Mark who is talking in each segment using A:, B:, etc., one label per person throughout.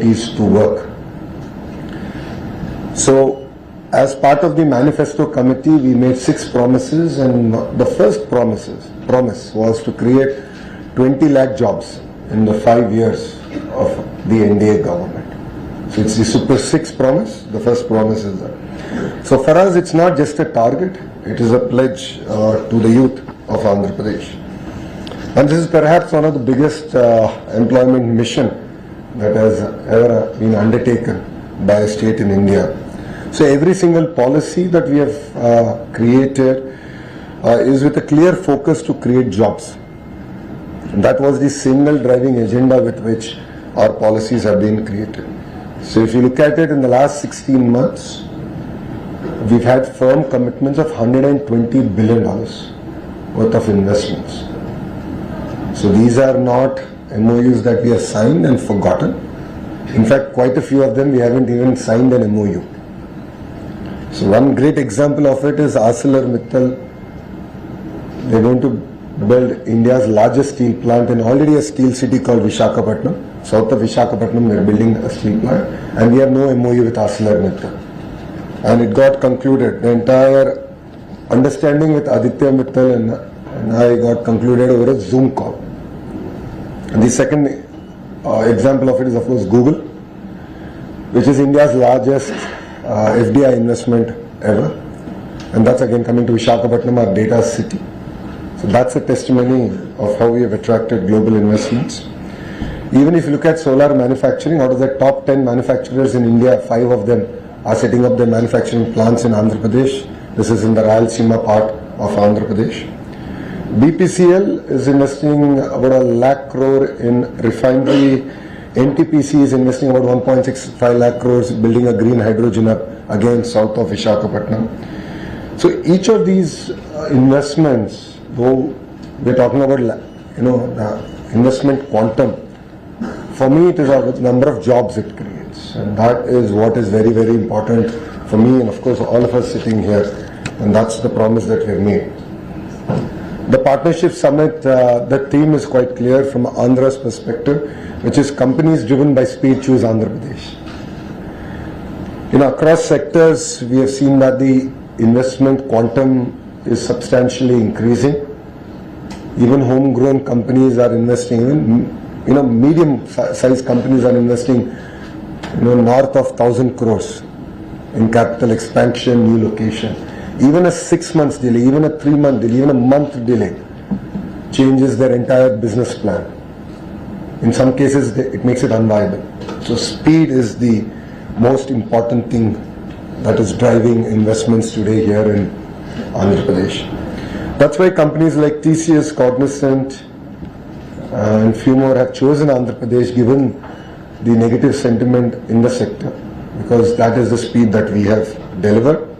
A: to work. So, as part of the manifesto committee, we made 6 promises, and the first promise was to create 20 lakh jobs in the 5 years of the NDA government. So it's the Super 6 promise. The first promise is that. So for us, it's not just a target; it is a pledge to the youth of Andhra Pradesh. And this is perhaps one of the biggest employment mission that has ever been undertaken by a state in India. So every single policy that we have created is with a clear focus to create jobs. And that was the single driving agenda with which our policies have been created. So if you look at it in the last 16 months, we've had firm commitments of $120 billion worth of investments. So these are not MOUs that we have signed and forgotten. In fact, quite a few of them we haven't even signed an MOU. So one great example of it is ArcelorMittal. They're going to build India's largest steel plant in already a steel city called Visakhapatnam. South of Visakhapatnam, they're building a steel plant, and we have no MOU with ArcelorMittal. And it got concluded. The entire understanding with Aditya Mittal and I got concluded over a Zoom call. And the second example of it is, of course, Google, which is India's largest FDI investment ever. And that's again coming to Visakhapatnam, our data city. So that's a testimony of how we have attracted global investments. Even if you look at solar manufacturing, out of the top 10 manufacturers in India, 5 of them are setting up their manufacturing plants in Andhra Pradesh. This is in the Rayalaseema part of Andhra Pradesh. BPCL is investing about 1 lakh crore in refinery. NTPC is investing about 1.65 lakh crores building a green hydrogen hub again south of Visakhapatnam. So each of these investments, though we're talking about investment quantum, for me it is a number of jobs it creates, and that is what is very, very important for me and of course all of us sitting here, and that's the promise that we've made. The Partnership Summit, the theme is quite clear from Andhra's perspective, which is companies driven by speed choose Andhra Pradesh. Across sectors, we have seen that the investment quantum is substantially increasing. Even homegrown companies are investing, even medium-sized companies are investing, north of 1,000 crores in capital expansion, new location. Even a 6 months delay, even a 3-month delay, even a month delay changes their entire business plan. In some cases, it makes it unviable. So speed is the most important thing that is driving investments today here in Andhra Pradesh. That's why companies like TCS, Cognizant, and few more have chosen Andhra Pradesh given the negative sentiment in the sector, because that is the speed that we have delivered.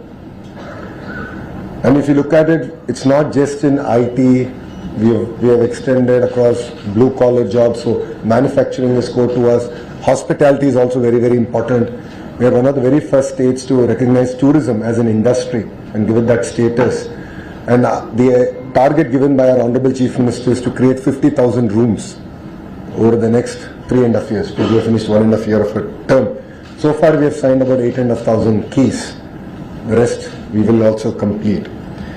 A: And if you look at it, it's not just in IT. We have extended across blue collar jobs, so manufacturing is core to us. Hospitality is also very, very important. We are one of the very first states to recognize tourism as an industry and give it that status. And the target given by our Honorable Chief Minister is to create 50,000 rooms over the next 3.5 years, because we have finished 1.5 year of a term. So far we have signed about 8,500 keys. The rest we will also complete.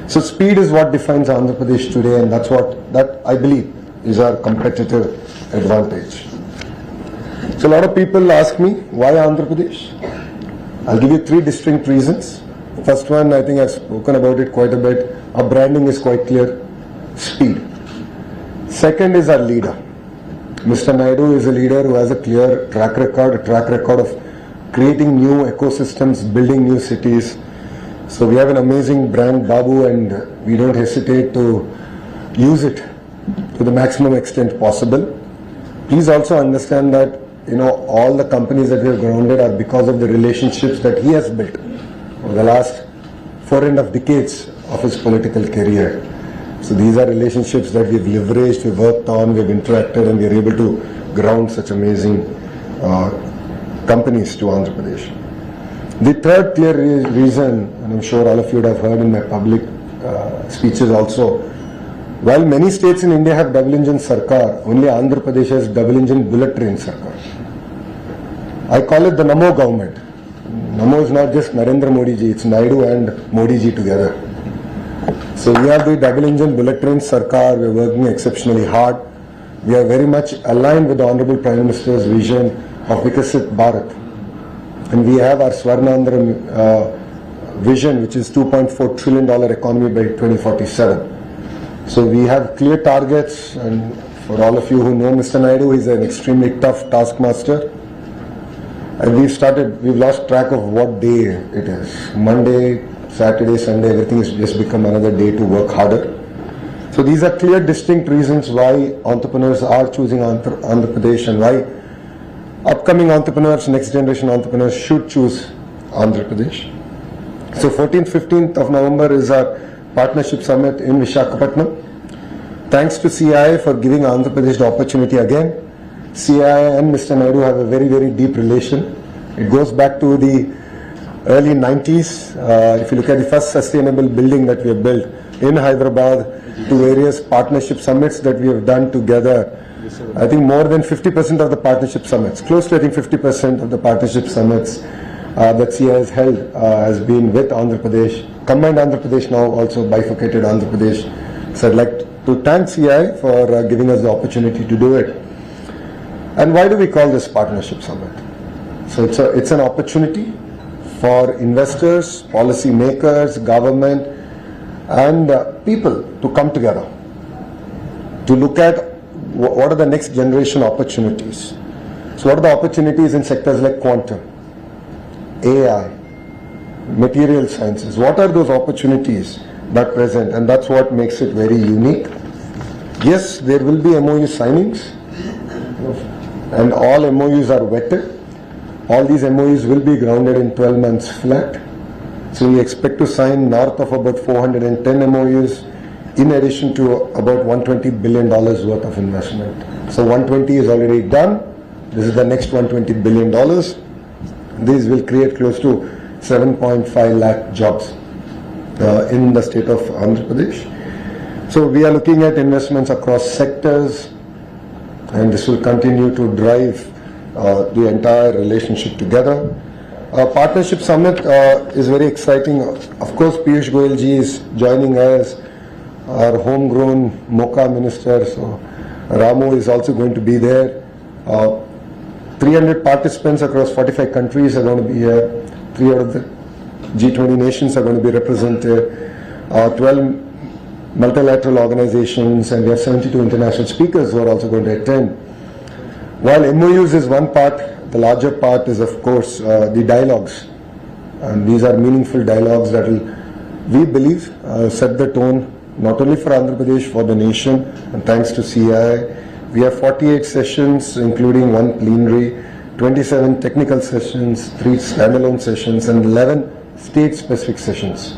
A: So speed is what defines Andhra Pradesh today, and that I believe is our competitive advantage. So a lot of people ask me, why Andhra Pradesh? I'll give you 3 distinct reasons. First one, I think I've spoken about it quite a bit. Our branding is quite clear. Speed. Second is our leader. Mr. Naidu is a leader who has a clear track record of creating new ecosystems, building new cities. So we have an amazing brand, Babu, and we don't hesitate to use it to the maximum extent possible. Please also understand that all the companies that we have grounded are because of the relationships that he has built over the last 4.5 decades of his political career. So these are relationships that we've leveraged, we've worked on, we've interacted, and we're able to ground such amazing companies to Andhra Pradesh. The third clear reason, and I'm sure all of you would have heard in my public speeches also, while many states in India have double engine sarkar, only Andhra Pradesh has double engine bullet train sarkar. I call it the Namo government. Namo is not just Narendra Modi ji, it's Naidu and Modi ji together. So we have the double engine bullet train Sarkar, we are working exceptionally hard. We are very much aligned with the Honorable Prime Minister's vision of Vikasit Bharat. And we have our Swarnandhra vision, which is $2.4 trillion economy by 2047. So we have clear targets, and for all of you who know Mr. Naidu, he's an extremely tough taskmaster. And we've lost track of what day it is. Monday, Saturday, Sunday, everything has just become another day to work harder. So these are clear, distinct reasons why entrepreneurs are choosing Andhra Pradesh and why upcoming entrepreneurs, next generation entrepreneurs should choose Andhra Pradesh. So 14th, 15th of November is our partnership summit in Visakhapatnam. Thanks to CII for giving Andhra Pradesh the opportunity again. CII and Mr. Naidu have a very, very deep relation. It goes back to the early 90s. If you look at the first sustainable building that we have built in Hyderabad, to various partnership summits that we have done together, I think more than 50% of the partnership summits, close to I think 50% of the partnership summits that CII has held has been with Andhra Pradesh, combined Andhra Pradesh, now also bifurcated Andhra Pradesh. So I'd like to thank CII for giving us the opportunity to do it. And why do we call this partnership summit? So it's an opportunity for investors, policy makers, government, and people to come together to look at what are the next generation opportunities. So what are the opportunities in sectors like quantum, AI, material sciences? What are those opportunities that present? And that's what makes it very unique. Yes, there will be MOU signings, and all MOUs are vetted. All these MOUs will be grounded in 12 months flat. So we expect to sign north of about 410 MOUs in addition to about $120 billion worth of investment. So 120 is already done. This is the next $120 billion. These will create close to 7.5 lakh jobs in the state of Andhra Pradesh. So we are looking at investments across sectors, and this will continue to drive the entire relationship together. Partnership Summit is very exciting. Of course, Piyush Goyal ji is joining us, our homegrown MOCA minister. So Ramu is also going to be there. 300 participants across 45 countries are going to be here. 3 out of the G20 nations are going to be represented. 12 multilateral organizations, and we have 72 international speakers who are also going to attend. While MOUs is one part, the larger part is of course the dialogues, and these are meaningful dialogues that will, we believe, set the tone not only for Andhra Pradesh, for the nation. And thanks to CII, we have 48 sessions including 1 plenary, 27 technical sessions, 3 standalone sessions, and 11 state specific sessions.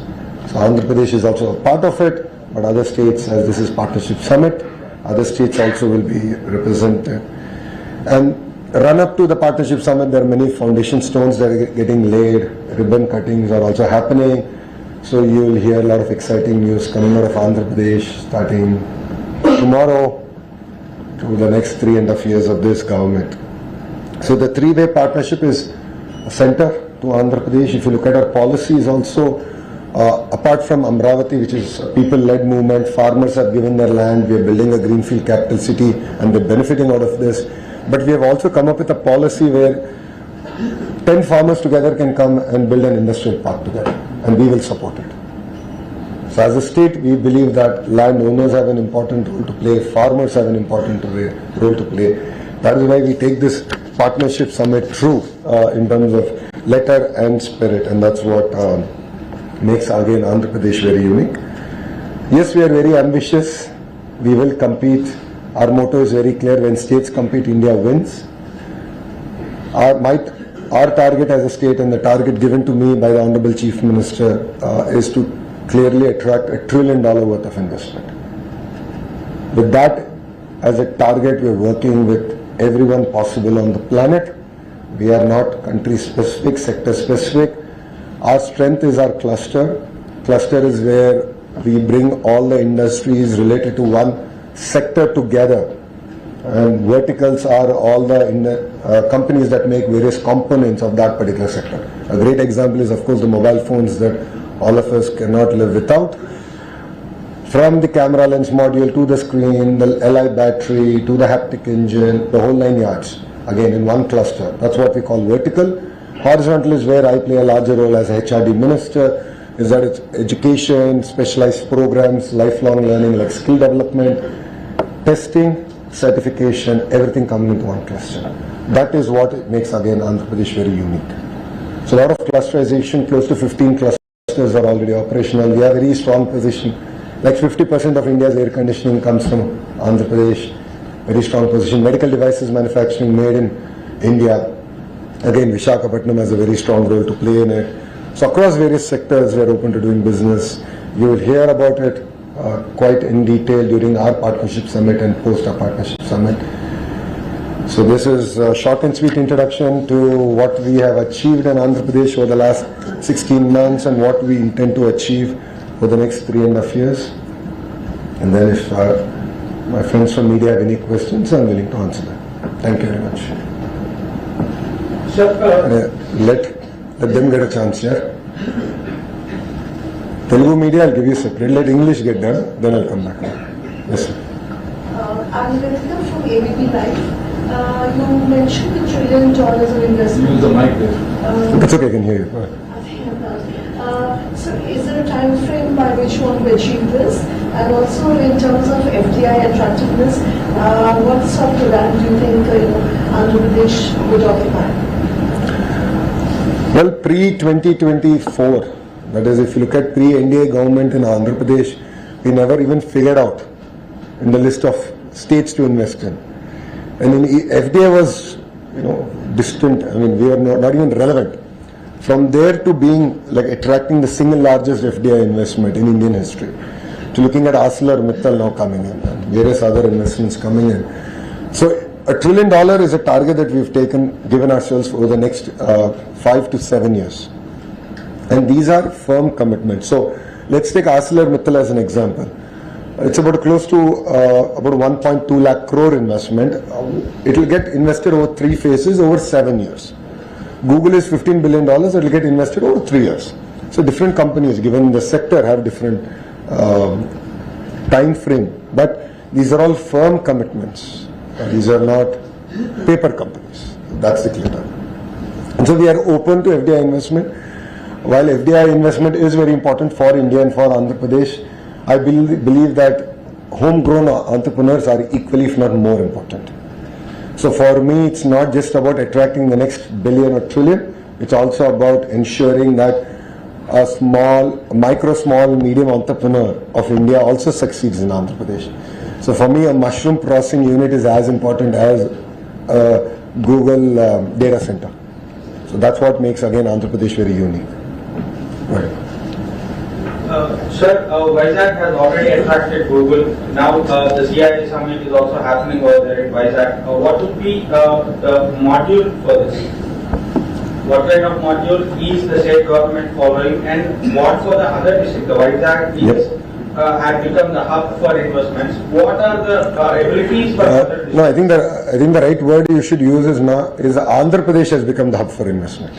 A: So Andhra Pradesh is also a part of it, but other states, as this is Partnership Summit, other states also will be represented. And run up to the Partnership Summit, there are many foundation stones that are getting laid, ribbon cuttings are also happening. So you will hear a lot of exciting news coming out of Andhra Pradesh starting tomorrow to the next 3.5 years of this government. So the 3-way partnership is a center to Andhra Pradesh. If you look at our policies also, apart from Amravati, which is a people-led movement, farmers have given their land, we are building a greenfield capital city and they're benefiting out of this. But we have also come up with a policy where 10 farmers together can come and build an industrial park together, and we will support it. So as a state, we believe that landowners have an important role to play, farmers have an important role to play. That is why we take this Partnership Summit through in terms of letter and spirit, and that's what makes again Andhra Pradesh very unique. Yes, we are very ambitious. We will compete. Our motto is very clear: when states compete, India wins. Our target as a state, and the target given to me by the Honorable Chief Minister, is to clearly attract $1 trillion worth of investment. With that as a target, we are working with everyone possible on the planet. We are not country specific, sector specific. Our strength is our cluster. Cluster is where we bring all the industries related to one sector together and verticals are all the companies that make various components of that particular sector. A great example is of course the mobile phones that all of us cannot live without. From the camera lens module to the screen, the Li battery to the haptic engine, the whole 9 yards, again in one cluster. That's what we call vertical. Horizontal is where I play a larger role as a HRD minister, is that it's education, specialized programs, lifelong learning like skill development, testing, certification, everything coming into one cluster. That is what makes again Andhra Pradesh very unique. So a lot of clusterization, close to 15 clusters are already operational. We have a very strong position. Like 50% of India's air conditioning comes from Andhra Pradesh. Very strong position. Medical devices manufacturing made in India. Again, Visakhapatnam has a very strong role to play in it. So across various sectors, we are open to doing business. You will hear about it quite in detail during our partnership summit and post our partnership summit. So this is a short and sweet introduction to what we have achieved in Andhra Pradesh over the last 16 months and what we intend to achieve for the next 3.5 years. And then if my friends from media have any questions, I'm willing to answer them. Thank you very much.
B: Sir,
A: let them get a chance, yeah? Telugu media, I'll give you separate. Let English get done, then I'll come back. Yes, sir.
C: I'm Ganesh from ABP Live. You mentioned the $1 trillion of investment.
B: use the mic there.
A: It's okay, I can hear you. Go ahead.
C: So is there a time frame by which you want to achieve this? And also in terms of FDI attractiveness, what sort of land do you think Andhra Pradesh would occupy?
A: Well, pre-2024, that is if you look at pre-NDA government in Andhra Pradesh, we never even figured out in the list of states to invest in. And in FDI was, distant, I mean, we are not even relevant. From there to being like attracting the single largest FDI investment in Indian history, to looking at ArcelorMittal now coming in and various other investments coming in. So $1 trillion is a target that we've given ourselves over the next 5 to 7 years. And these are firm commitments. So let's take ArcelorMittal as an example. It's about close to about 1.2 lakh crore investment. It will get invested over 3 phases over 7 years. Google is $15 billion, it will get invested over 3 years. So different companies, given the sector, have different time frame. But these are all firm commitments. These are not paper companies. That's the clear target. And so we are open to FDI investment. While FDI investment is very important for India and for Andhra Pradesh, I believe that homegrown entrepreneurs are equally, if not more important. So for me, it's not just about attracting the next billion or trillion. It's also about ensuring that a small, medium entrepreneur of India also succeeds in Andhra Pradesh. So for me, a mushroom processing unit is as important as a Google data center. So that's what makes, again, Andhra Pradesh very unique. Right.
B: Sir, Vizag has already attracted Google. Now the CII summit is also happening over there in Vizag. What would be the module for this? What kind of module is the state government following, and what for the other district? The Vizag is had become the hub for investments. What are the abilities for other districts?
A: No, I think the right word you should use is Andhra Pradesh has become the hub for investment.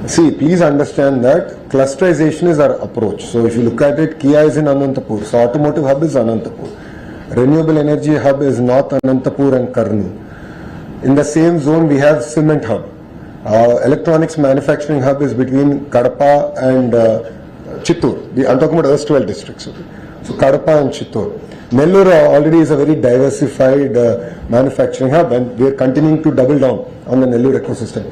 A: See, please understand that clusterization is our approach. So if you look at it, Kia is in Anantapur. So automotive hub is Anantapur. Renewable energy hub is North Anantapur and Karnool. In the same zone, we have cement hub. Electronics manufacturing hub is between Kadapa and Chittoor. I'm talking about erstwhile districts. Okay? So Kadapa and Chittoor. Nellore already is a very diversified manufacturing hub, and we are continuing to double down on the Nellore ecosystem.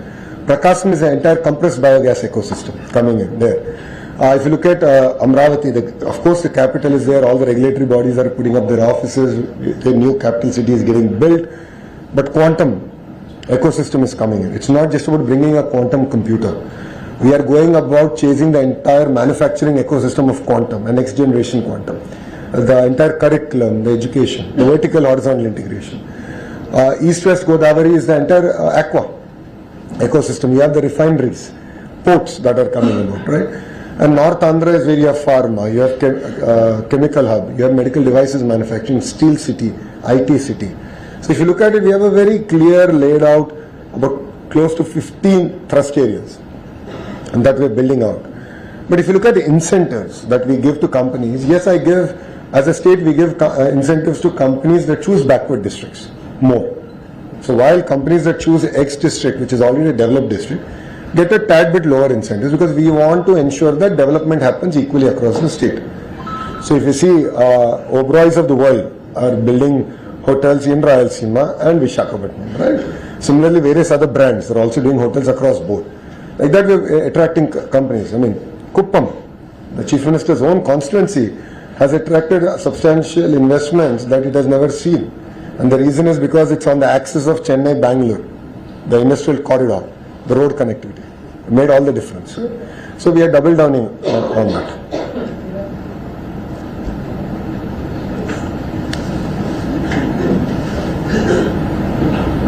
A: Prakasam is an entire compressed biogas ecosystem coming in there. If you look at Amravati, of course the capital is there, all the regulatory bodies are putting up their offices, the new capital city is getting built, but quantum ecosystem is coming in. It's not just about bringing a quantum computer. We are going about chasing the entire manufacturing ecosystem of quantum and next generation quantum. The entire curriculum, the education, the vertical horizontal integration. East-West Godavari is the entire aqua ecosystem. You have the refineries, ports that are coming about, right? And North Andhra is where you have pharma, you have chemical hub, you have medical devices manufacturing, steel city, IT city. So if you look at it, we have a very clear laid out about close to 15 thrust areas, and that we're building out. But if you look at the incentives that we give to companies, yes, as a state, we give incentives to companies that choose backward districts more. So while companies that choose X district, which is already a developed district, get a tad bit lower incentives, because we want to ensure that development happens equally across the state. So if you see, Oberoi's of the world are building hotels in Rayalaseema and Visakhapatnam, right? Similarly, various other brands are also doing hotels across board. Like that, we're attracting companies. I mean, Kuppam, the Chief Minister's own constituency, has attracted substantial investments that it has never seen. And the reason is because it's on the axis of Chennai-Bangalore, the industrial corridor, the road connectivity. It made all the difference. So we are double downing on that.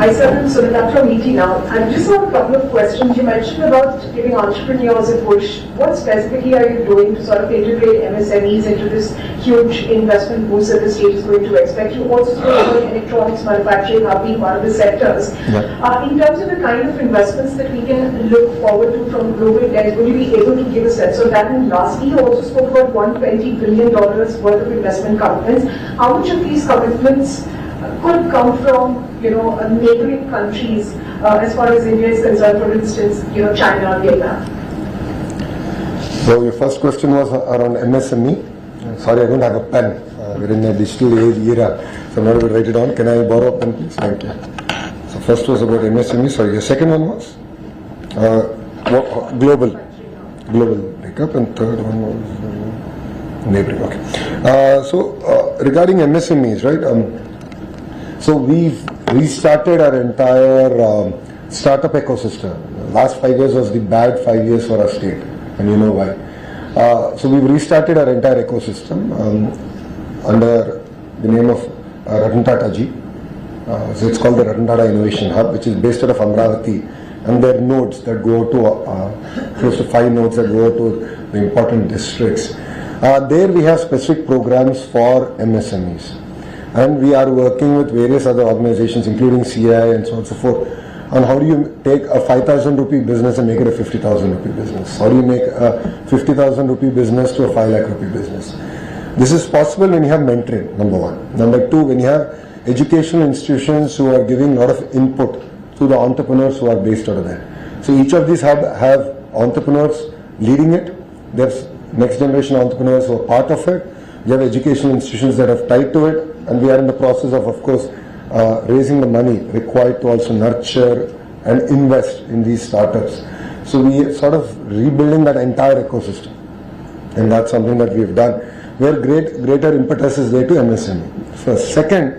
D: Hi sir, I'm Sunita from ET now. I just have a couple of questions. You mentioned about giving entrepreneurs a push. What specifically are you doing to sort of integrate MSMEs into this huge investment boost that the state is going to expect? You also spoke about electronics manufacturing being one of the sectors. Yeah. In terms of the kind of investments that we can look forward to from global debt, will you be able to give a sense of that? And lastly, you also spoke about $120 billion worth of investment commitments. How much of these commitments could come from, neighboring countries as far as India is concerned, for instance, China, Vietnam?
A: So your first question was around MSME. Sorry, I don't have a pen. We're in a digital age era, so I'm not able to write it down. Can I borrow a pen, please? Thank you. So first was about MSME. Sorry, your second one was global breakup, and third one was neighboring. Okay. So regarding MSMEs, right? So we've restarted our entire startup ecosystem. The last 5 years was the bad 5 years for our state, and you know why. So we've restarted our entire ecosystem under the name of Ratan Tata ji. So it's called the Ratan Tata Innovation Hub, which is based out of Amravati, and there are nodes that go to close to 5 nodes that go to the important districts. There we have specific programs for MSMEs. And we are working with various other organizations, including CI and so on and so forth, on how do you take a 5,000 rupee business and make it a 50,000 rupee business? How do you make a 50,000 rupee business to a 5 lakh rupee business? This is possible when you have mentoring, number one. Number two, when you have educational institutions who are giving a lot of input to the entrepreneurs who are based out of there. So each of these have entrepreneurs leading it. There's next generation entrepreneurs who are part of it. We have educational institutions that have tied to it. And we are in the process of course, raising the money required to also nurture and invest in these startups. So we are sort of rebuilding that entire ecosystem, and that's something that we've done. Where greater impetus is there to MSME. First, second,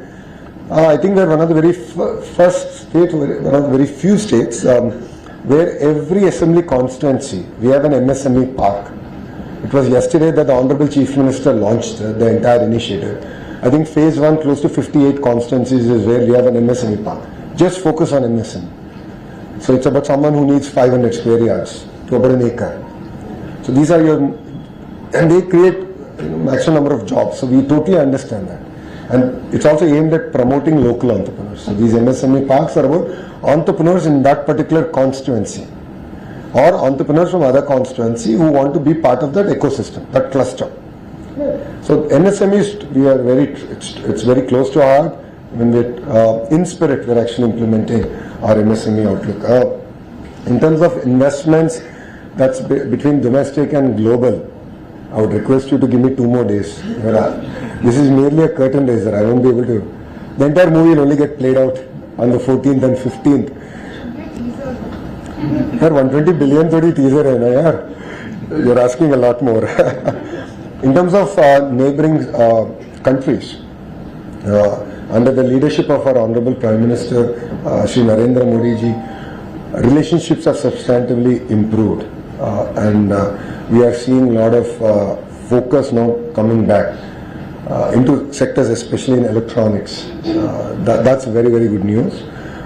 A: I think we're one of the very first states, one of the very few states where every assembly constituency we have an MSME park. It was yesterday that the Honorable Chief Minister launched the entire initiative. I think phase 1, close to 58 constituencies is where we have an MSME park. Just focus on MSME. So it's about someone who needs 500 square yards to about an acre. So these are and they create maximum number of jobs. So we totally understand that. And it's also aimed at promoting local entrepreneurs. So these MSME parks are about entrepreneurs in that particular constituency, or entrepreneurs from other constituency who want to be part of that ecosystem, that cluster. So MSMEs, it's very close to our heart. When in spirit, we're actually implementing our MSME outlook. In terms of investments, that's between domestic and global. I would request you to give me 2 more days. This is merely a curtain raiser. I won't be able to. The entire movie will only get played out on the 14th and 15th. Yaar, 120 billion thodi teaser hai na yaar. You're asking a lot more. In terms of neighboring countries, under the leadership of our Honorable Prime Minister, Shri Narendra Modi ji, relationships are substantively improved, and we are seeing a lot of focus now coming back into sectors, especially in electronics. That's very, very good news.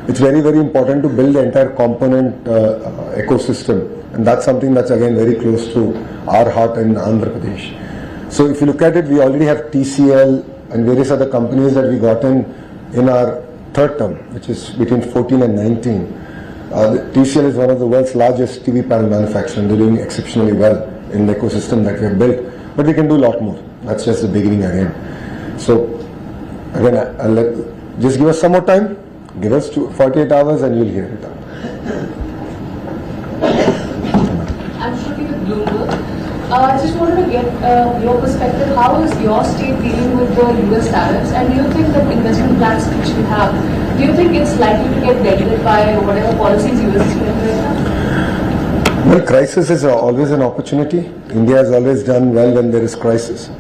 A: It's very, very important to build the entire component ecosystem, and that's something that's again very close to our heart in Andhra Pradesh. So if you look at it, we already have TCL and various other companies that we got in our third term, which is between 14 and 19. TCL is one of the world's largest TV panel manufacturers, and they're doing exceptionally well in the ecosystem that we have built. But we can do a lot more. That's just the beginning again. So again, just give us some more time. Give us 48 hours and you'll hear it out.
E: I'm Shruti with Bloomberg. I just wanted to get your perspective. How is your state dealing with the US tariffs? And do you think that investment plans which you have, do you think it's likely to get dented by whatever policies US is doing right now?
A: Well, crisis is always an opportunity. India has always done well when there is crisis.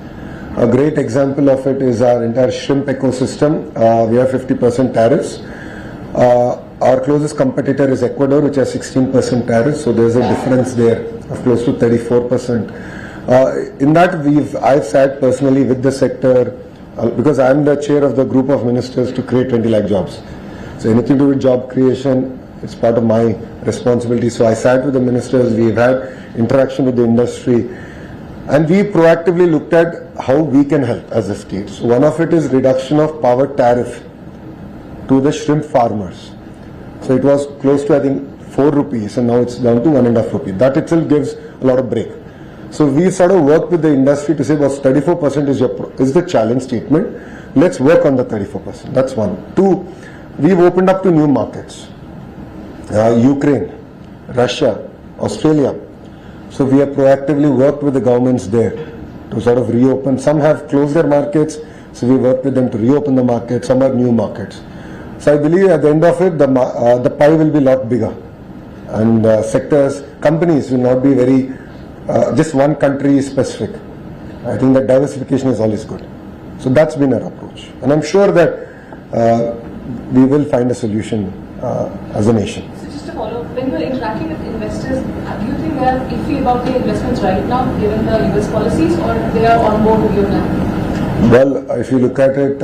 A: A great example of it is our entire shrimp ecosystem. We have 50% tariffs. Our closest competitor is Ecuador, which has 16% tariffs, so there's a difference there of close to 34%. In that, I've sat personally with the sector because I'm the chair of the group of ministers to create 20 lakh jobs. So anything to do with job creation, it's part of my responsibility. So I sat with the ministers, we've had interaction with the industry, and we proactively looked at how we can help as a state. So one of it is reduction of power tariff to the shrimp farmers. So it was close to, I think, 4 rupees, and now it's down to 1.5 rupees. That itself gives a lot of break. So we sort of worked with the industry to say, well, 34% is the challenge statement. Let's work on the 34%. That's one. Two, we've opened up to new markets. Ukraine, Russia, Australia. So we have proactively worked with the governments there to sort of reopen. Some have closed their markets, so we worked with them to reopen the markets. Some are new markets. So I believe at the end of it, the pie will be a lot bigger, and sectors, companies will not be very just one country specific. I think that diversification is always good. So that's been our approach, and I'm sure that we will find a solution as a nation.
E: So just to follow up, when you're interacting with investors, do you think they are iffy about the investments right now, given the US policies, or they are on board with you now?
A: Well, if you look at it,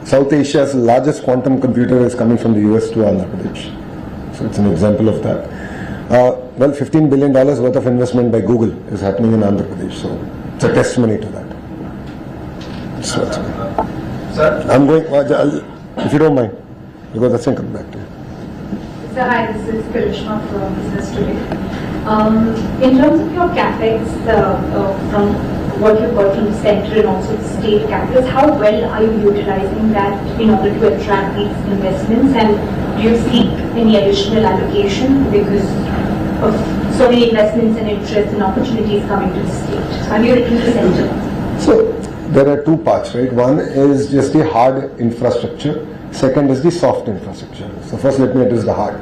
A: South Asia's largest quantum computer is coming from the US to Andhra Pradesh. So it's an example of that. Well, $15 billion worth of investment by Google is happening in Andhra Pradesh. So it's a testimony to that. So,
B: Sir?
A: I'm going, if you don't mind, because that's going to come back to you.
F: So hi, this is Karishma from Business Today. In terms of your capex, from what you've got from the centre and also the state capitals, how well are you utilizing that in order to attract these investments, and do you seek any additional allocation because of so many investments and interest and opportunities coming to the state? How do you look into the centre?
A: So there are two parts, right? One is just the hard infrastructure. Second is the soft infrastructure. So first let me address the hard.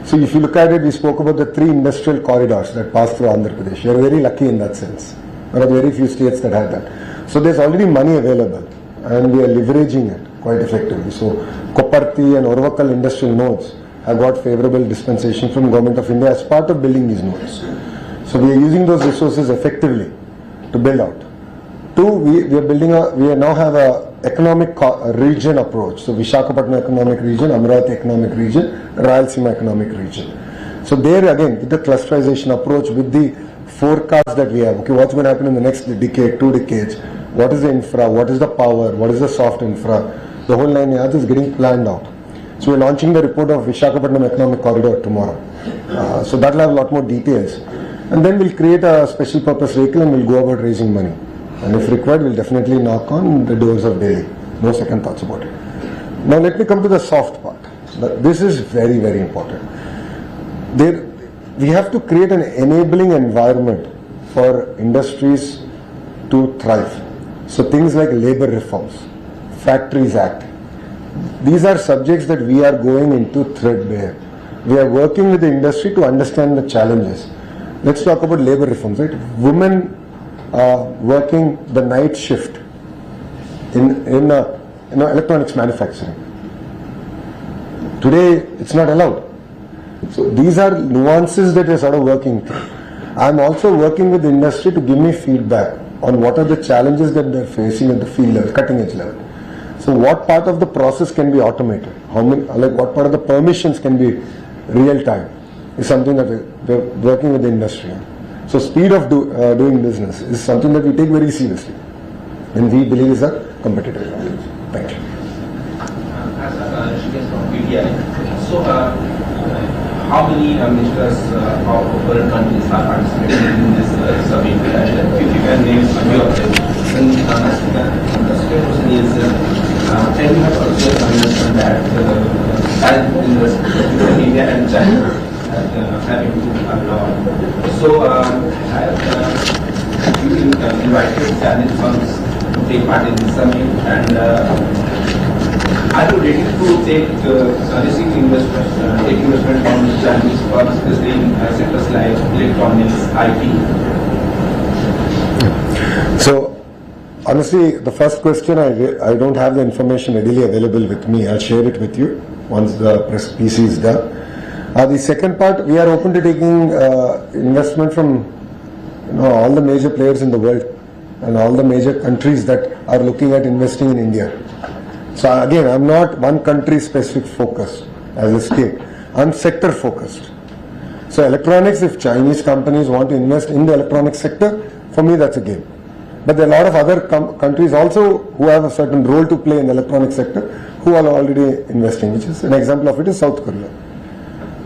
A: So if you look at it, we spoke about the 3 industrial corridors that pass through Andhra Pradesh. We are very lucky in that sense. There are very few states that have that. So there's already money available, and we are leveraging it quite effectively. So Koparthi and Orvakal industrial nodes have got favorable dispensation from Government of India as part of building these nodes. So we are using those resources effectively to build out. Two, we now have a economic region approach. So Visakhapatnam economic region, Amravati economic region, Rayalaseema economic region. So there again, with the clusterization approach, with the forecast that we have, okay, what's going to happen in the next decade, 2 decades, what is the infra, what is the power, what is the soft infra, the whole 9 yards is getting planned out. So we're launching the report of Visakhapatnam economic corridor tomorrow. So that will have a lot more details. And then we'll create a special purpose vehicle and we'll go about raising money. And if required, we'll definitely knock on the doors of Delhi. No second thoughts about it. Now let me come to the soft part. This is very, very important. We have to create an enabling environment for industries to thrive. So things like labor reforms, Factories Act, these are subjects that we are going into threadbare. We are working with the industry to understand the challenges. Let's talk about labor reforms, right? Women working the night shift in electronics manufacturing. Today, it's not allowed. So these are nuances that we're sort of working through. I'm also working with the industry to give me feedback on what are the challenges that they're facing at the field level, cutting edge level. So what part of the process can be automated? What part of the permissions can be real time is something that we're working with the industry on. So speed of doing business is something that we take very seriously, and we believe is a competitive advantage. Thank you.
G: FDI. So, how many ministers of foreign countries are participating in this summit? And if you can name a few of them. And the second question is, can you have also understand that in India and China have improved a lot. So, you invited Chinese firms to take part in this summit, and are you ready to take receive investment, take investment from Chinese firms, especially in sectors like electronics, IT?
A: So, honestly, the first question, I don't have the information readily available with me. I'll share it with you once the press PC is done. The second part, we are open to taking investment from all the major players in the world and all the major countries that are looking at investing in India. So again, I'm not one country specific focused as a state. I'm sector focused. So electronics, if Chinese companies want to invest in the electronics sector, for me that's a game. But there are a lot of other countries also who have a certain role to play in the electronic sector who are already investing, which is an example of it is South Korea.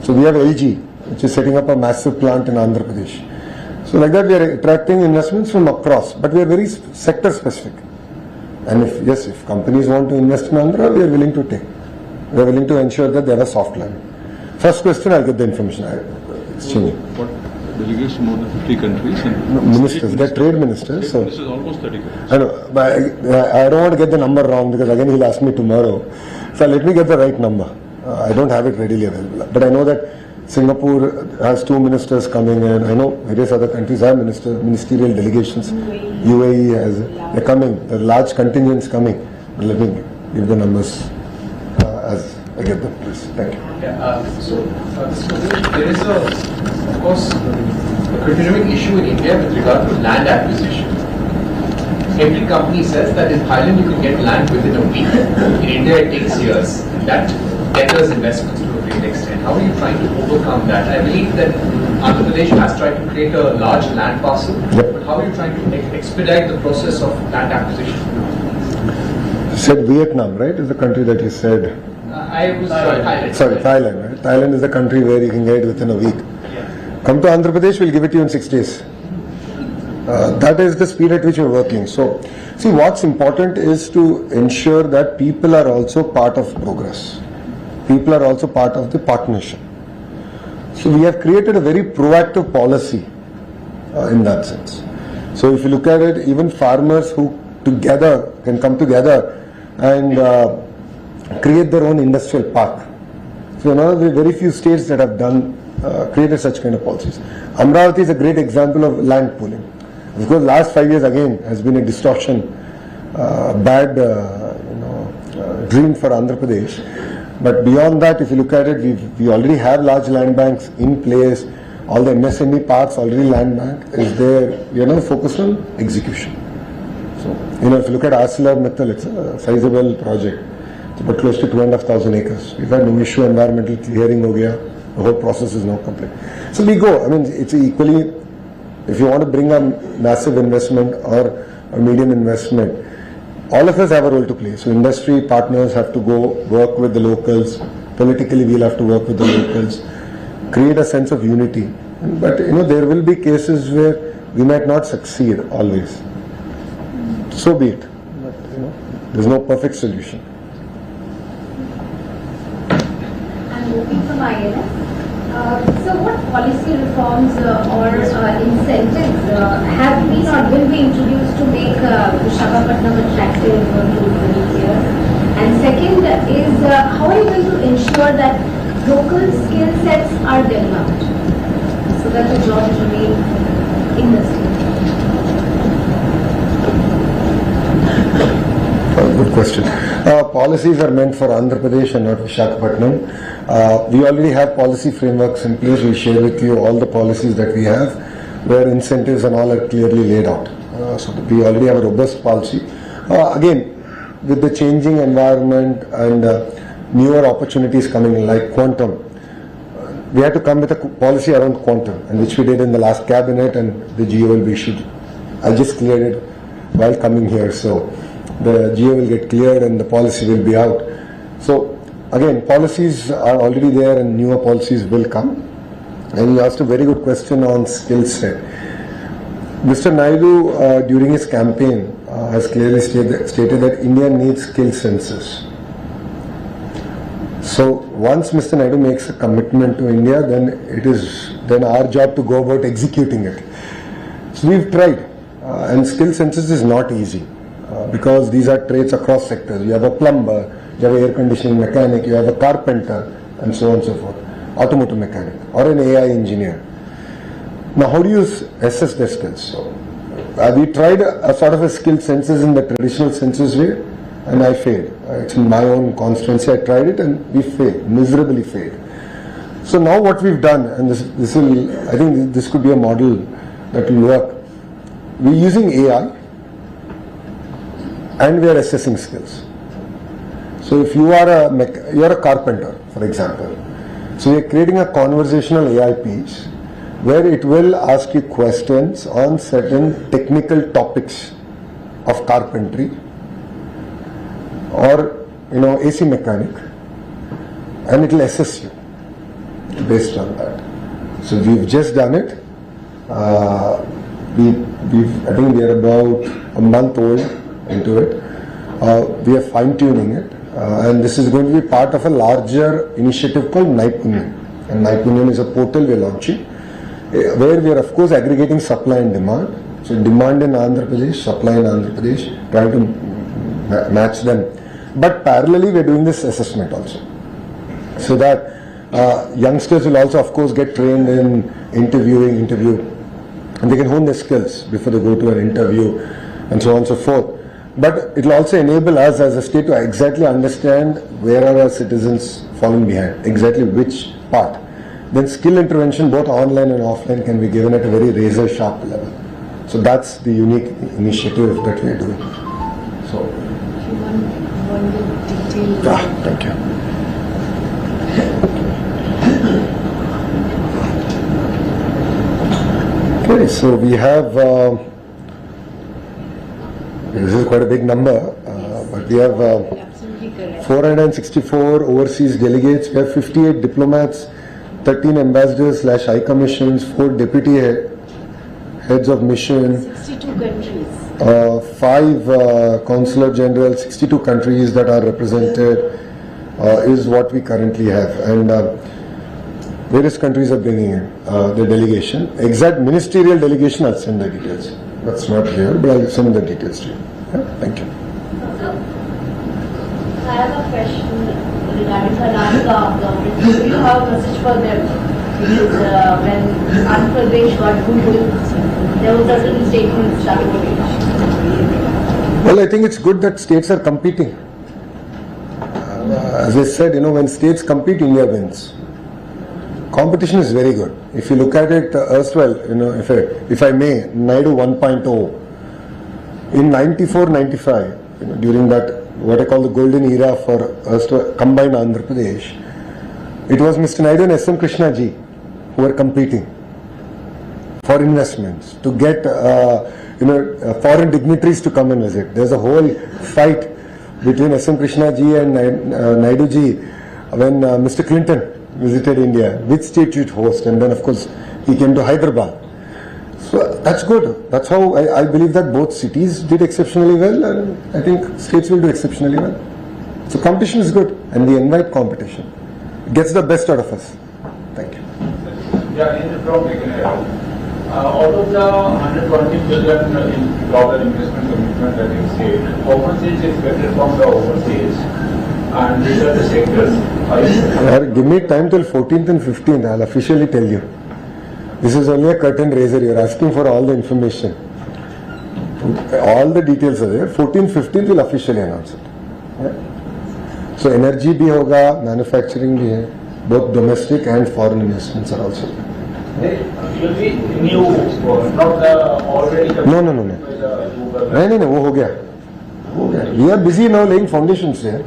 A: So we have LG, which is setting up a massive plant in Andhra Pradesh. So like that we are attracting investments from across, but we are very sector specific. And if companies want to invest in Andhra, we are willing to take. We are willing to ensure that they have a soft landing. First question, I'll get the information. Exchange.
H: What delegation more than 50 countries? And
A: ministers, they're trade ministers. So
H: this is almost 30 countries.
A: I know, but I don't want to get the number wrong because again he'll ask me tomorrow. So let me get the right number. I don't have it readily available. But I know that Singapore has 2 ministers coming in. I know various other countries have ministerial delegations. UAE has, they're coming. There are large contingents coming. But let me give the numbers as I get them, please. Thank you.
I: There is of course, a continuing issue in India with regard to land acquisition. Every company says that in Thailand you can get land within a week. In India it takes years. That deters investments to a great extent. How are you trying to overcome that? I believe that Andhra Pradesh has tried to create a large land parcel, but how are you trying to expedite the process of land acquisition?
A: You said Vietnam, right? Is the country that you said?
I: I was Thailand.
A: Sorry, Thailand, right? Thailand is the country where you can get it within a week. Come to Andhra Pradesh, we'll give it to you in 6 days. That is the speed at which we're working. So, see, what's important is to ensure that people are also part of progress. People are also part of the partnership. So, we have created a very proactive policy in that sense. So, if you look at it, even farmers who together can come together and create their own industrial park. So, there are very few states that have done created such kind of policies. Amravati is a great example of land pooling. Of course, last 5 years again has been a distortion, bad dream for Andhra Pradesh. But beyond that, if you look at it, we already have large land banks in place. All the MSME parks already land bank is there. We are now focused on execution. So if you look at ArcelorMittal, it's a sizable project. It's about close to 2,500 acres. We've had no issue. Environmental clearing ho gaya. The whole process is now complete. So we go. I mean, it's equally. If you want to bring a massive investment or a medium investment, all of us have a role to play. So industry partners have to go work with the locals. Politically, we'll have to work with the locals. Create a sense of unity. But there will be cases where we might not succeed always. So be it. But there's no perfect solution.
J: I'm moving from INS. So what policy reforms or incentives have been or will be introduced to make Visakhapatnam attractive to here? And second is how are you going to ensure that local skill sets are developed so that the jobs remain in the state?
A: Good question. Policies are meant for Andhra Pradesh and not Visakhapatnam. We already have policy frameworks in place. We share with you all the policies that we have, where incentives and all are clearly laid out. So we already have a robust policy. Again, with the changing environment and newer opportunities coming in, like quantum, we had to come with a policy around quantum, and which we did in the last cabinet, and the GO will be issued. I just cleared it while coming here, so the GO will get cleared and the policy will be out. So again, policies are already there and newer policies will come. And you asked a very good question on skill set. Mr. Naidu, during his campaign, has clearly stated that India needs skill census. So once Mr. Naidu makes a commitment to India, then it is our job to go about executing it. So we've tried, and skill census is not easy because these are trades across sectors. You have a plumber, you have an air conditioning mechanic, you have a carpenter, and so on and so forth, automotive mechanic, or an AI engineer. Now, how do you assess their skills? So, we tried a sort of a skill census in the traditional census way, and I failed. It's in my own constituency. I tried it, and we failed, miserably failed. So now what we've done, and this will, I think this could be a model that will work. We're using AI, and we are assessing skills. So if you are a carpenter, for example, so we are creating a conversational AI piece where it will ask you questions on certain technical topics of carpentry or AC mechanic, and it will assess you based on that. So we've just done it. I think we are about a month old into it. We are fine-tuning it, and this is going to be part of a larger initiative called Naipunyan. And Naipunyan is a portal we're launching, where we are of course aggregating supply and demand. So demand in Andhra Pradesh, supply in Andhra Pradesh, trying to match them. But parallelly we are doing this assessment also. So that youngsters will also of course get trained in interview, and they can hone their skills before they go to an interview and so on and so forth. But it will also enable us as a state to exactly understand where are our citizens falling behind, exactly which part. Then skill intervention both online and offline can be given at a very razor sharp level. So that's the unique initiative that we are doing. So
E: one detail.
A: Thank you. Okay, so we have this is quite a big number, but we have 464 overseas delegates, we have 58 diplomats, 13 ambassadors / high commissions, 4 deputy heads of mission,
E: 62 countries.
A: 5 consular generals, 62 countries that are represented is what we currently have, and various countries are bringing in the delegation. Exact ministerial delegation, I'll send the details. That's not here, but I'll send the details to you. Yeah? Thank you.
J: I have a question regarding the last government. Do you have a message for them? Because when Andhra Pradesh got Google, there was a certain statement started.
A: Well, I think it's good that states are competing. As I said, when states compete, India wins. Competition is very good. If you look at it erstwhile, if I may, Naidu 1.0, in 94-95, during that what I call the golden era for combined Andhra Pradesh, it was Mr. Naidu and SM Krishna ji who were competing for investments to get foreign dignitaries to come and visit. There's a whole fight between SM Krishna ji and Naidu ji when Mr. Clinton visited India, which state should host, and then of course he came to Hyderabad. So that's good. That's how I believe that both cities did exceptionally well, and I think states will do exceptionally well. So competition is good, and we invite competition. It gets the best out of us. Thank you.
K: Yeah, out of the 120 billion dollar investment commitment that you said, how much is expected from the overseas? And these are the sectors.
A: Give me time till 14th and 15th. I'll officially tell you. This is only a curtain raiser. You're asking for all the information. All the details are there. 14th, 15th will officially announce it. Yeah? So energy bhi hoga, manufacturing bhi hai. Both domestic and foreign investments are also there.
K: Will be new, not the already.
A: No. No, wo ho gaya. We are busy now laying foundations here.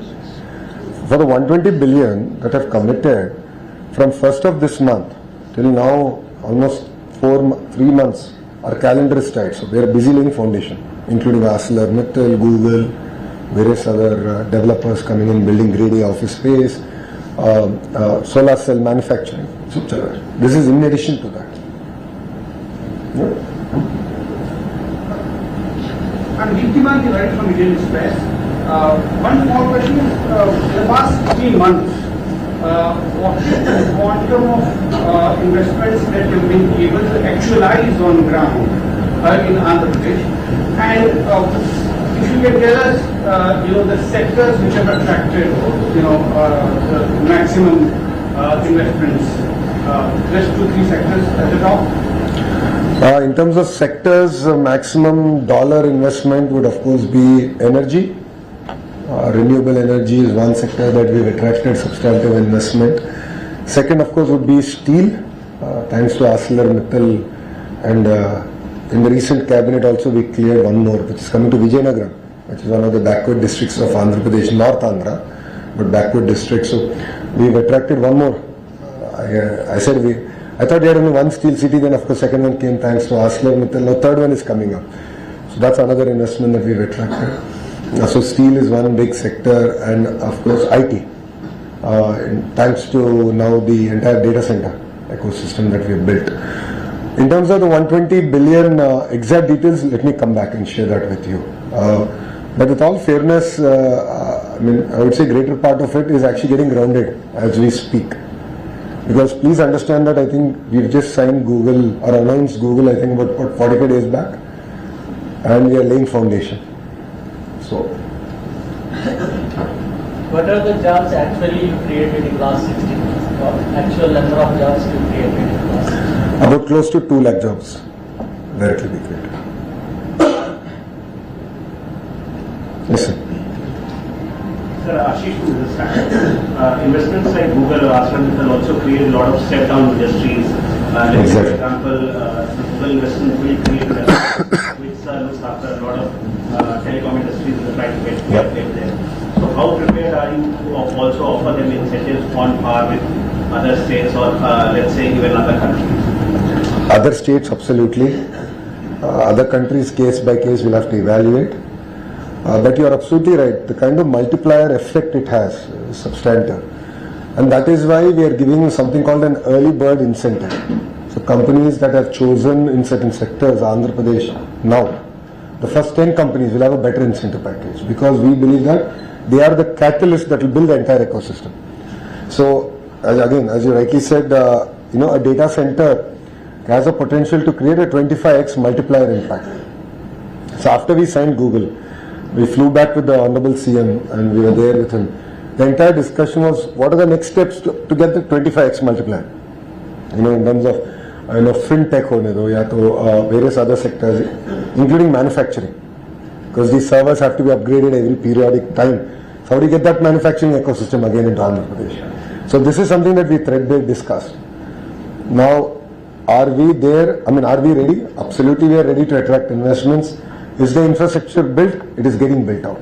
A: For the 120 billion that have committed from 1st of this month till now, almost 3 months, our calendar is tight. So we are busy laying foundation, including ArcelorMittal, Google, various other developers coming in, building grade A office space, solar cell manufacturing. So, this is in addition to that.
L: And Deeptiman, right from Indian Express. One small question is, in the past 16 months, what is the quantum of investments that you've been able to actualize on ground in Andhra Pradesh? And if you can tell us, the sectors which have attracted, the maximum investments, just 2-3 sectors at the top.
A: In terms of sectors, maximum dollar investment would of course be energy. Renewable energy is one sector that we've attracted substantive investment. Second, of course, would be steel, thanks to ArcelorMittal, and in the recent cabinet also we cleared one more, which is coming to Vijayanagaram, which is one of the backward districts of Andhra Pradesh, North Andhra, but backward district. So we've attracted one more. I thought we had only one steel city, then of course second one came thanks to ArcelorMittal. Now third one is coming up. So that's another investment that we've attracted. So steel is one big sector, and of course IT. Thanks to now the entire data center ecosystem that we've built. In terms of the 120 billion exact details, let me come back and share that with you. But with all fairness, I would say greater part of it is actually getting grounded as we speak. Because please understand that I think we've just signed Google or announced Google, I think about 45 days back, and we are laying foundation. So,
M: what are the jobs actually you created in last 16 months? Or actual number of jobs you created in last 16 months?
A: About close to 2 lakh jobs directly we created. Yes, sir.
N: Sir, Ashish from this side. Investments like Google or ArcelorMittal also create a lot of step-down industries. Let's say, for example, the Google investment will create investments which looks after a lot of telecom industries that try to get there. So how prepared are you to also offer them incentives on par with other states or let's say even other countries?
A: Other states, absolutely. Other countries, case by case, we'll have to evaluate. But you are absolutely right. The kind of multiplier effect it has is substantive. And that is why we are giving something called an early bird incentive. So companies that have chosen in certain sectors, Andhra Pradesh, now, the first 10 companies will have a better incentive package, because we believe that they are the catalyst that will build the entire ecosystem. So, as you rightly said, a data center has a potential to create a 25x multiplier impact. So after we signed Google, we flew back with the Honorable CM and we were there with him. The entire discussion was, what are the next steps to get the 25x multiplier? In terms of fintech various other sectors, including manufacturing, because these servers have to be upgraded every periodic time. So how do you get that manufacturing ecosystem again into Andhra Pradesh? So this is something that we threadbare discussed. Now, are we there? Are we ready? Absolutely, we are ready to attract investments. Is the infrastructure built? It is getting built out.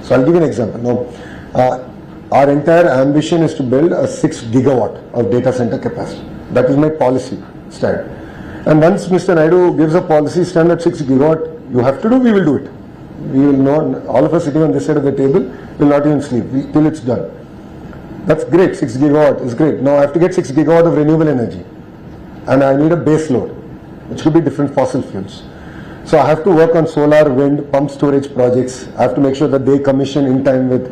A: So I'll give you an example. Now, our entire ambition is to build a 6 gigawatt of data center capacity. That is my policy stand. And once Mr. Naidu gives a policy stand at 6 gigawatt, you have to do, we will do it. We will not, all of us sitting on this side of the table will not even sleep till it's done. That's great, 6 gigawatt is great. Now I have to get 6 gigawatt of renewable energy. And I need a base load, which could be different fossil fuels. So I have to work on solar, wind, pump storage projects. I have to make sure that they commission in time with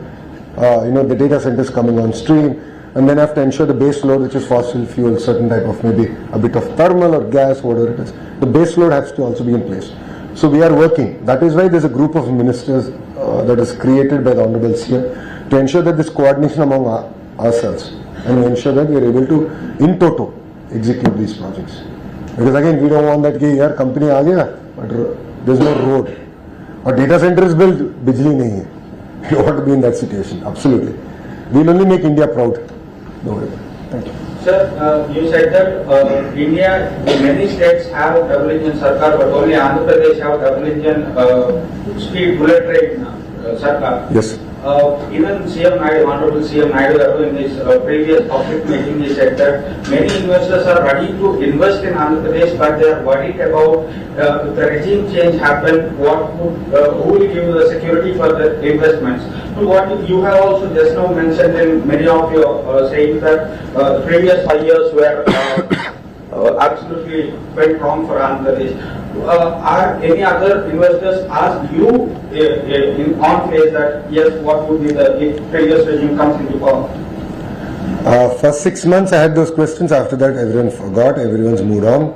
A: the data centers coming on stream. And then I have to ensure the base load, which is fossil fuel, certain type of maybe a bit of thermal or gas, whatever it is. The base load has to also be in place. So we are working. That is why there is a group of ministers that is created by the Honorable CM to ensure that this coordination among ourselves and ensure that we are able to, in toto, execute these projects. Because again, we don't want that our company aa gaya, but there's no road. Or data center is built, bijli nahi hai. We don't want to be in that situation. Absolutely. We'll only make India proud. Don't worry. Thank you.
B: Sir, you said that India, many states have double engine sarkar, but only Andhra Pradesh have double engine speed bullet train sarkar.
A: Yes.
B: Even CM Naidu, Honorable CM Naidu, in his previous public meeting, he said that many investors are ready to invest in Andhra Pradesh, but they are worried about if the regime change happen, who will give the security for the investments. So what you have also just now mentioned in many of your saying that the previous 5 years were absolutely went wrong for Andhra Pradesh. Are any other investors asked you on place that yes, what would be the if previous regime comes into power?
A: For 6 months I had those questions. After that everyone forgot, everyone's moved on.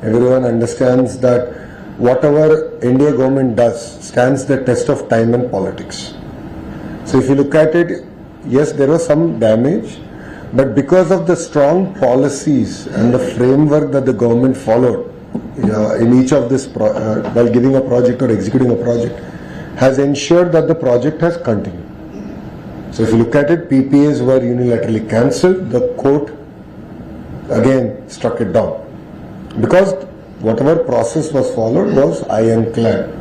A: Everyone understands that whatever India government does stands the test of time and politics. So if you look at it, yes, there was some damage, but because of the strong policies and the framework that the government followed in each of this while giving a project or executing a project, has ensured that the project has continued. So if you look at it, PPAs were unilaterally cancelled. The court again struck it down because whatever process was followed was ironclad.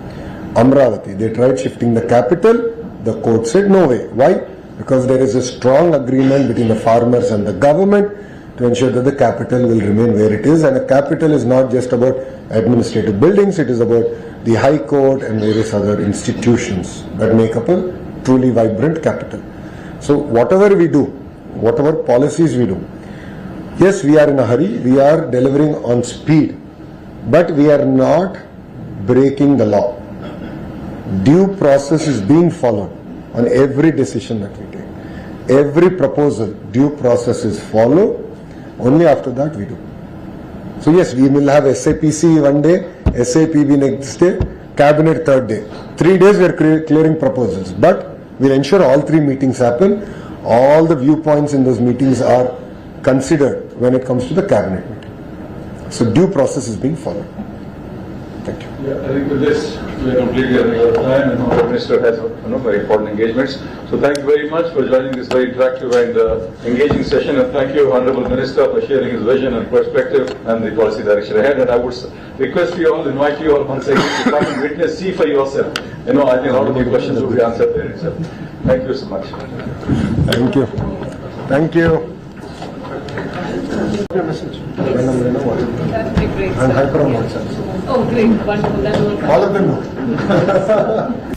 A: Amravati, they tried shifting the capital. The court said no way. Why? Because there is a strong agreement between the farmers and the government to ensure that the capital will remain where it is, and a capital is not just about administrative buildings, it is about the High Court and various other institutions that make up a truly vibrant capital. So whatever we do, whatever policies we do, yes, we are in a hurry, we are delivering on speed, but we are not breaking the law. Due process is being followed on every decision that we take. Every proposal, due process is followed. Only after that we do. So yes, we will have SAPC one day, SAPB next day, Cabinet third day. 3 days we are clearing proposals. But we'll ensure all 3 meetings happen. All the viewpoints in those meetings are considered when it comes to the Cabinet meeting. So due process is being followed. Thank you.
H: Yeah, I think with this, we are completely running out of time, and our Minister has very important engagements. So thank you very much for joining this very interactive and engaging session, and thank you, Honorable Minister, for sharing his vision and perspective and the policy direction ahead. And I would request you all, invite you all once again to come and witness, see for yourself. I think a lot of the questions will be answered there itself. Thank you so much.
A: Thank you. Thank you.
E: That would be great.
A: And hyper on WhatsApp.
E: Oh, great. Wonderful. That will
A: All of them know.